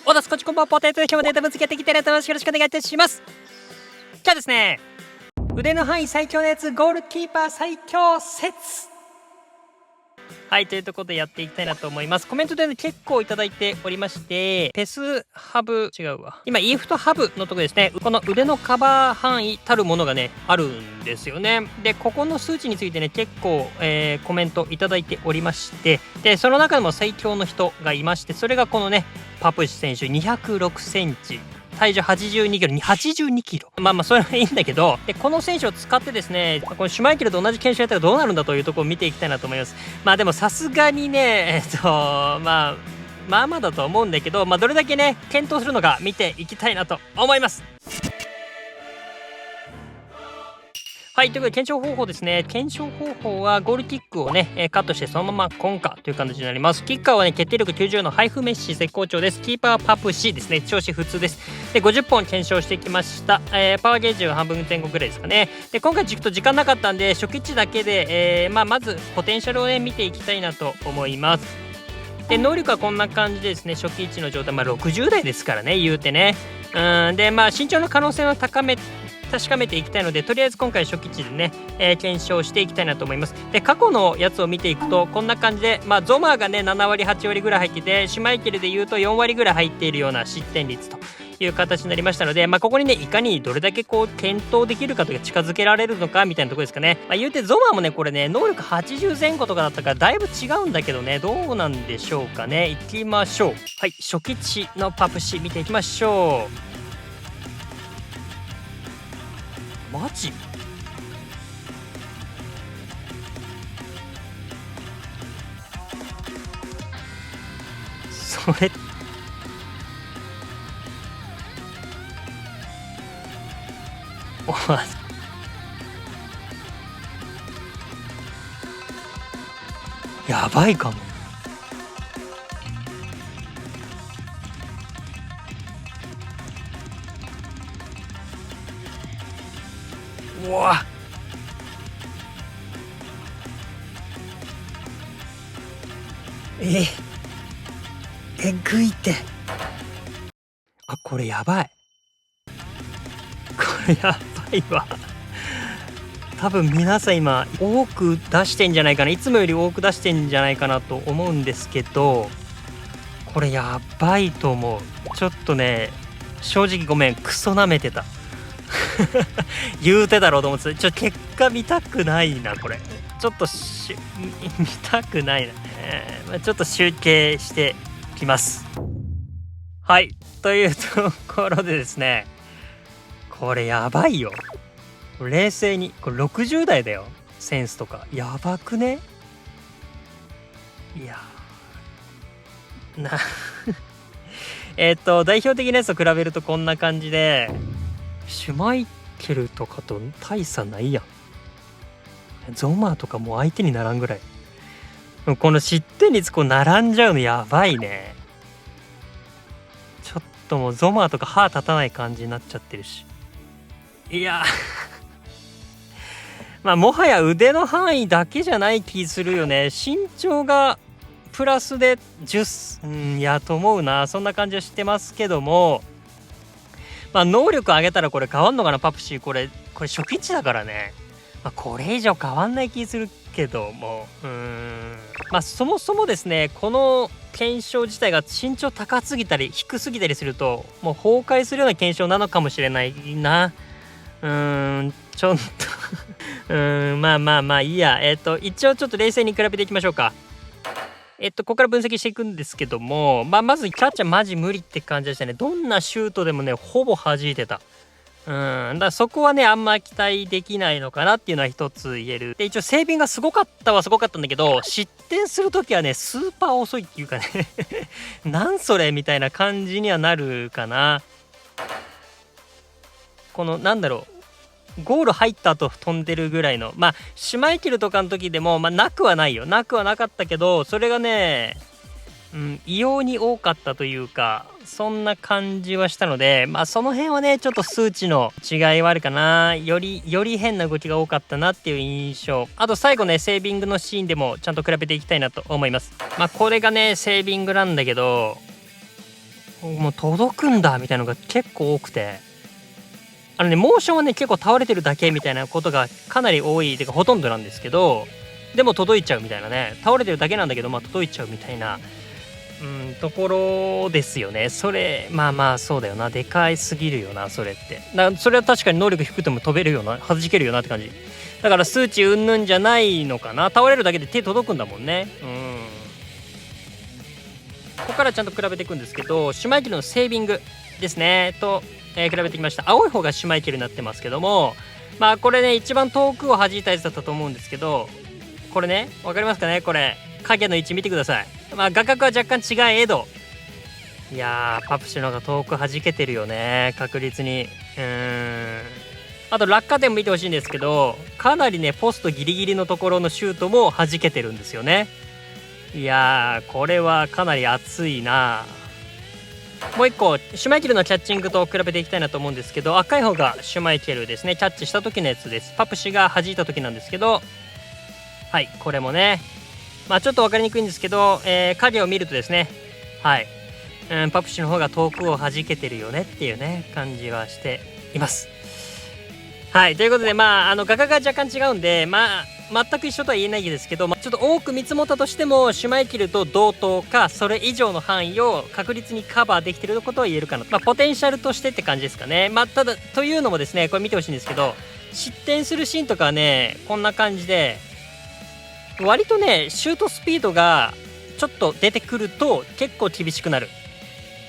おだすこちこんばんポテト、今日もデータ分析やっていきたいなと思います。よろしくお願いいたします。今日はですね、腕の範囲最強のやつ、ゴールキーパー最強説。はい、というところでやっていきたいなと思います。コメントでね、結構いただいておりまして、ペスハブ、違うわ。今、イーフトハブのところですね、この腕のカバー範囲たるものがね、あるんですよね。で、ここの数値についてね、結構、コメントいただいておりまして、で、その中でも最強の人がいまして、それがこのね、パプシ選手206センチ。体重82キロに82キロ。まあそれはいいんだけど、で、この選手を使ってですね、このシュマイケルと同じ検証やったらどうなるんだというところを見ていきたいなと思います。まあでもさすがにね、まあまあだと思うんだけど、どれだけね、検討するのか見ていきたいなと思います。はい、ということで検証方法ですね。検証方法はゴールキックをね、カットしてそのままコンカという感じになります。キッカーはね、決定力90の配布メッシ絶好調です。キーパーパプシですね、調子普通です。で、50本検証してきました。パワーゲージは半分前後ぐらいですかね。で、今回ちょっと時間なかったんで、初期値だけで、まずポテンシャルをね、見ていきたいなと思います。で、能力はこんな感じでですね、初期値の状態、60代ですからね、言うてね。で、身長の可能性を確かめていきたいので、とりあえず今回初期値でね、検証していきたいなと思います。で、過去のやつを見ていくとこんな感じで、ゾマーがね7割8割ぐらい入ってて、シュマイケルで言うと4割ぐらい入っているような失点率という形になりましたので、ここにねいかにどれだけこう検討できるかとか近づけられるのかみたいなところですかね。言うてゾマーもねこれね能力80前後とかだったからだいぶ違うんだけどね、どうなんでしょうかね。いきましょう。はい、初期値のパプシ見ていきましょう。マジそれやばいかも。うわえぐいって。これやばい。これやばいわ。多分皆さん今多く出してんじゃないかな、いつもより多く出してんじゃないかなと思うんですけど、これやばいと思う。ちょっとね正直ごめん、クソなめてた言うてだろうと思ってた。結果見たくないな。これちょっと見たくないな、ちょっと集計してきます。はい、というところでですね、これやばいよ。冷静にこれ60代だよ。センスとかやばくね。いや代表的なやつと比べるとこんな感じで、シュマイケルとかと大差ないやん。ゾマーとかもう相手にならんぐらい。この失点率こう並んじゃうのやばいね。ちょっともうゾマーとか歯立たない感じになっちゃってるし、いやもはや腕の範囲だけじゃない気するよね。身長がプラスで10やと思うな。そんな感じはしてますけども、能力上げたらこれ変わんのかな。パプシーこれ初期値だからね、これ以上変わんない気するけども、そもそもですね、この検証自体が身長高すぎたり低すぎたりするともう崩壊するような検証なのかもしれないな。ちょっといいや。一応ちょっと冷静に比べていきましょうか。ここから分析していくんですけども、まずキャッチャーマジ無理って感じでしたね。どんなシュートでもねほぼ弾いてた。だからそこはねあんま期待できないのかなっていうのは一つ言える。で、一応セービングがすごかったんだけど、失点するときはねスーパー遅いっていうかねなんそれみたいな感じにはなるかな。このゴール入った後飛んでるぐらいの、シュマイケルとかの時でもなくはないよ。なくはなかったけど、それがね異様に多かったというか、そんな感じはしたので、その辺はねちょっと数値の違いはあるかな。より変な動きが多かったなっていう印象。あと最後ねセービングのシーンでもちゃんと比べていきたいなと思います。これがねセービングなんだけど、もう届くんだみたいなのが結構多くて、モーションはね結構倒れてるだけみたいなことがかなり多いてかほとんどなんですけど、でも届いちゃうみたいなね、倒れてるだけなんだけど届いちゃうみたいなところですよね。それまあそうだよな、でかいすぎるよなそれって。それは確かに能力低くても飛べるよな、弾けるよなって感じだから、数値うんぬんじゃないのかな。倒れるだけで手届くんだもんね。ここからちゃんと比べていくんですけど、シュマイケルのセービングですねと、比べてきました。青い方がシュマイケルになってますけども、これね一番遠くを弾いたやつだったと思うんですけど、これね分かりますかね、これ影の位置見てください。画角は若干違えど、いやーパプシの方が遠く弾けてるよね、確実に。あと落下点も見てほしいんですけど、かなりねポストギリギリのところのシュートも弾けてるんですよね。いやーこれはかなり熱いな。もう一個シュマイケルのキャッチングと比べていきたいなと思うんですけど、赤い方がシュマイケルですね、キャッチした時のやつです。パプシが弾いた時なんですけど、はい、これもねちょっと分かりにくいんですけど、影を見るとですね、はい、パプシの方が遠くを弾けてるよねっていうね感じはしています。はい、ということで画角が若干違うんで全く一緒とは言えないですけど、ちょっと多く見積もったとしてもシュマイケルと同等かそれ以上の範囲を確実にカバーできてることは言えるかな。ポテンシャルとしてって感じですかね。ただというのもですね、これ見てほしいんですけど、失点するシーンとかはねこんな感じで、割とねシュートスピードがちょっと出てくると結構厳しくなる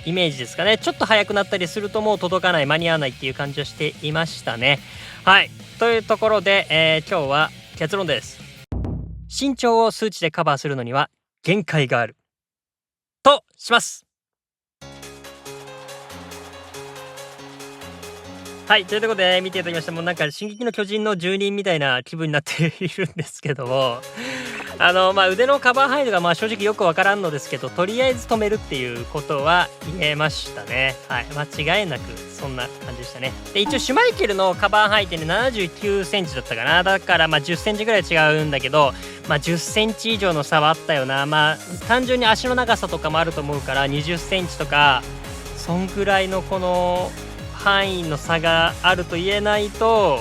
イメージですかね。ちょっと速くなったりするともう届かない、間に合わないっていう感じをしていましたね。はい、というところで、今日は結論です。身長を数値でカバーするのには限界があるとします。はい、ということで、見ていただきました。もうなんか進撃の巨人の住人みたいな気分になっているんですけども、腕のカバー範囲とか正直よくわからんのですけど、とりあえず止めるっていうことは言えましたね。はい、間違いなくそんな感じでしたね。で一応シュマイケルのカバー範囲ってね79センチだったかな。だから10センチぐらい違うんだけど、10センチ以上の差はあったよな。単純に足の長さとかもあると思うから20センチとかそんぐらいのこの範囲の差があると言えないと、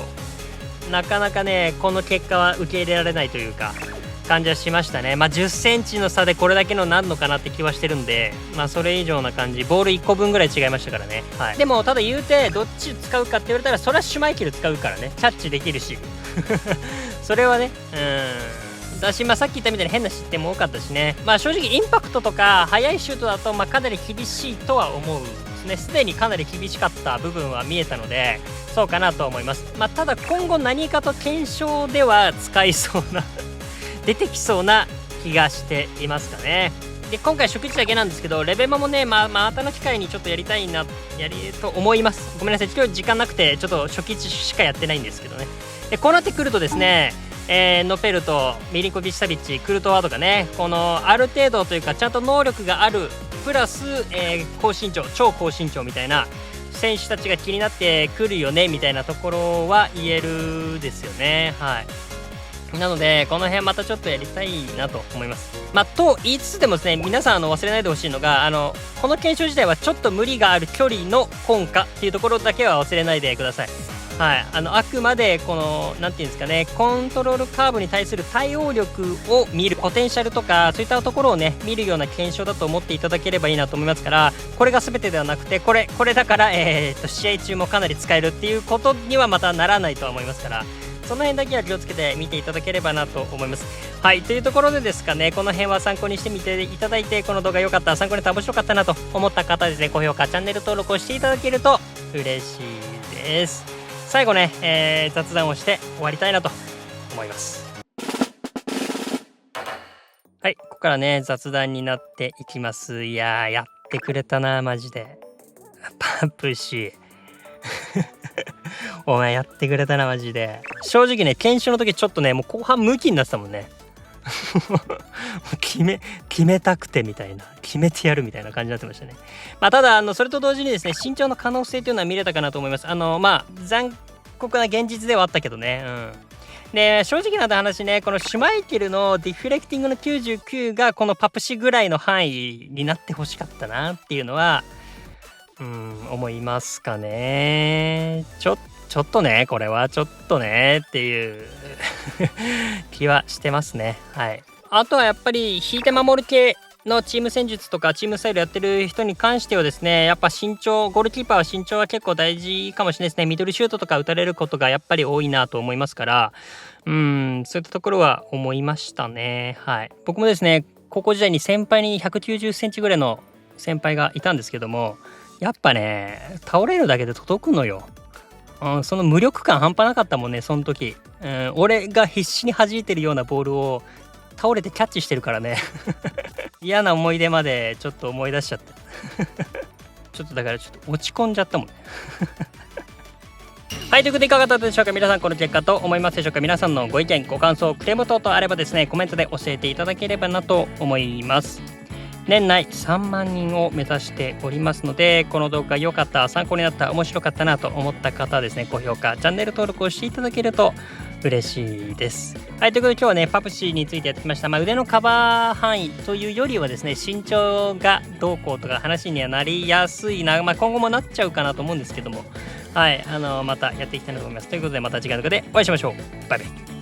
なかなかねこの結果は受け入れられないというか感じはしましたね。10センチの差でこれだけのなんのかなって気はしてるんで、それ以上な感じ。ボール1個分ぐらい違いましたからね。はい、でもただ言うてどっち使うかって言われたらそれはシュマイケル使うからね、キャッチできるしそれはねだし、さっき言ったみたいに変な失点も多かったしね。正直インパクトとか速いシュートだとかなり厳しいとは思うですね。すでにかなり厳しかった部分は見えたのでそうかなと思います。ただ今後何かと検証では使いそうな出てきそうな気がしていますかね。で今回初期値だけなんですけど、レベマもねまたの機会にちょっとやりたいなと思います。ごめんなさい、今日時間なくてちょっと初期値しかやってないんですけどね。でこうなってくるとですね、ノペルト、ミリンコビッチサビッチ、クルトワとかね、このある程度というかちゃんと能力があるプラス、高身長、超高身長みたいな選手たちが気になってくるよねみたいなところは言えるですよね。はい、なのでこの辺またちょっとやりたいなと思います。と言いつつでもですね、皆さん忘れないでほしいのがこの検証自体はちょっと無理がある距離の根拠っていうところだけは忘れないでください。はい、あくまでこのなんていうんですかね、コントロールカーブに対する対応力を見る、ポテンシャルとかそういったところをね見るような検証だと思っていただければいいなと思いますから、これが全てではなくてこれだから、試合中もかなり使えるっていうことにはまたならないとは思いますから、その辺だけは気をつけて見ていただければなと思います。はい、というところでですかね、この辺は参考にしてみていただいて、この動画良かった、参考になった、面白かったなと思った方ですね、高評価、チャンネル登録をしていただけると嬉しいです。最後ね、雑談をして終わりたいなと思います。はい、ここからね雑談になっていきます。いやーやってくれたなマジでパプシお前やってくれたなマジで。正直ね検証の時ちょっとねもう後半ムキになってたもんね決めたくてみたいな、決めてやるみたいな感じになってましたね。ただそれと同時にですね、身長の可能性というのは見れたかなと思います。残酷な現実ではあったけどね。で正直な話ね、このシュマイケルのディフレクティングの99がこのパプシぐらいの範囲になってほしかったなっていうのは思いますかね。ちょっとね、これはちょっとねっていう気はしてますね。はい。あとはやっぱり引いて守る系のチーム戦術とかチームスタイルやってる人に関してはですね、やっぱ身長、ゴールキーパーは身長は結構大事かもしれないですね。ミドルシュートとか打たれることがやっぱり多いなと思いますから、そういったところは思いましたね。はい。僕もですね、高校時代に先輩に190センチぐらいの先輩がいたんですけども、やっぱね、倒れるだけで届くのよ。その無力感半端なかったもんね、その時。俺が必死に弾いてるようなボールを倒れてキャッチしてるからね。嫌な思い出までちょっと思い出しちゃった。ちょっとだからちょっと落ち込んじゃったもんね。はい、ということでいかがだったでしょうか。皆さんこの結果と思いますでしょうか。皆さんのご意見ご感想クレーム等々あればですね、コメントで教えていただければなと思います。年内3万人を目指しておりますので、この動画良かった、参考になった、面白かったなと思った方はですね、高評価チャンネル登録をしていただけると嬉しいです。はい、ということで今日はねパプシーについてやってきました。腕のカバー範囲というよりはですね、身長がどうこうとか話にはなりやすいな、今後もなっちゃうかなと思うんですけども、はい、またやっていきたいなと思います。ということでまた次回の動画でお会いしましょう。バイバイ。